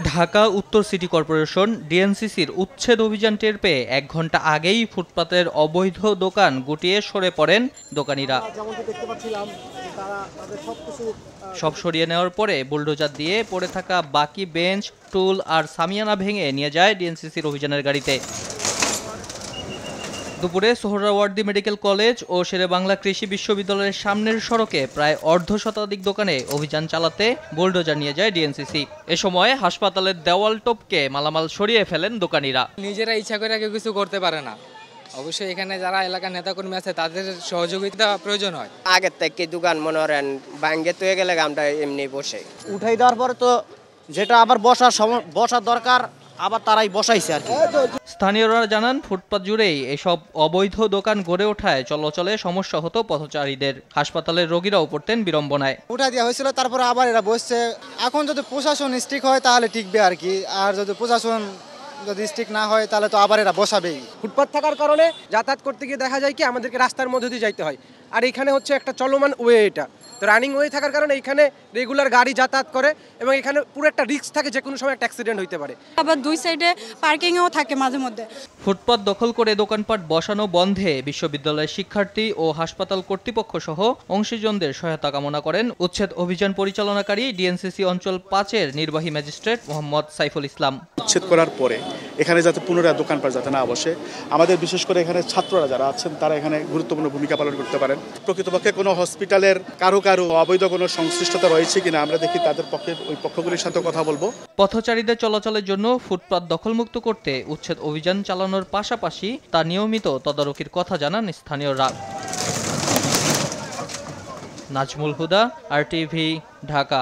ঢাকা উত্তর city corporation ডিএনসিসির উচ্ছেদ অভিযান টের পেয়ে ১ ঘন্টা আগেই ফুটপাতের অবৈধ দোকান গুটিয়ে সরে পড়েন দোকানিরা। সব সরিয়ে নেওয়ার পরে বুলডোজার দিয়ে পড়ে থাকা বাকি বেঞ্চ, টুল আর সামিয়ানা ভেঙে নিয়ে যায় ডিএনসিসির অভিযানের গাড়িতে। দুপুরে সোহরাওয়ার্দী মেডিকেল কলেজ ও শেরেবাংলা কৃষি বিশ্ববিদ্যালয়ের সামনের সড়কে প্রায় অর্ধশতাধিক দোকানে অভিযান চালাতে বুলডোজার নিয়ে যায় ডিএনসিসি। এ সময় হাসপাতালের দেওয়াল টপকে মালামাল সরিয়ে ফেলেন দোকানিরা। নিজেরা ইচ্ছা করে কেউ কিছু করতে পারে না, অবশ্যই এখানে যারা এলাকার নেতাকর্মী আছে তাদের সহযোগিতা প্রয়োজন হয়। আগের থেকে দোকান মনে করেন ভাঙ্গে তুই গেলে আমরা এমনি বসে উঠাই দেওয়ার পরে তো যেটা আবার বসার দরকার আবার তারাই বসাইছে আর কি। স্থানীয়রা জানান, ফুটপাত জুড়েই এসব অবৈধ দোকান গড়ে ওঠায় চলাচলে সমস্যা হতো পথচারীদের। হাসপাতালের রোগীরাও পড়তেন বিড়ম্বনায়। উঠাই দেওয়া হয়েছিল, তারপরে আবার এরা বসছে। এখন যদি প্রশাসন স্ট্রিক্ট হয় তাহলে টিকবে আর কি, আর যদি প্রশাসন যদি স্ট্রিক্ট না হয় তাহলে তো আবার এরা বসাবেই। ফুটপাত থাকার কারণে যাতায়াত করতে গিয়ে দেখা যায় কি আমাদেরকে রাস্তার মধ্যে দিয়ে যাইতে হয়, আর এখানে হচ্ছে একটা চলমান ওয়ে, এটা তো রানিং ওয়ে থাকার কারণে এখানে রেগুলার গাড়ি যাতায়াত করে এবং এখানে পুরো একটা রিস্ক থাকে, যে কোনো সময় একটা অ্যাক্সিডেন্ট হইতে পারে। আবার দুই সাইডে পার্কিংও থাকে মাঝে মধ্যে। ফুটপাত দখল করে দোকানপাট বসানো বন্ধে বিশ্ববিদ্যালয়ের শিক্ষার্থী ও হাসপাতাল কর্তৃপক্ষ সহ অংশীজনদের সহায়তা কামনা করেন উচ্ছেদ অভিযান পরিচালনাকারী ডিএনসিসি অঞ্চল 5-এর নির্বাহী ম্যাজিস্ট্রেট মোহাম্মদ সাইফুল ইসলাম। উচ্ছেদ করার পরে এখানে যাতে পুনরায় দোকানপাট যাতে না বসে, আমাদের বিশেষ করে এখানে ছাত্ররা যারা আছেন তারা এখানে গুরুত্বপূর্ণ ভূমিকা পালন করতে পারেন। প্রকৃতপক্ষে কোনো হসপিটালের কারো অবৈধ কোনো সংশ্লিষ্টতা রয়েছে কিনা আমরা দেখি, তাদের পক্ষে ওই পক্ষগুলির সাথে কথা বলবো। পথচারীদের চলাচলের জন্য ফুটপাত দখলমুক্ত করতে উচ্ছেদ অভিযান চালানোর পাশাপাশি তা নিয়মিত তদারকির কথা জানান স্থানীয়রা। নাজমুল হুদা, RTV, ঢাকা।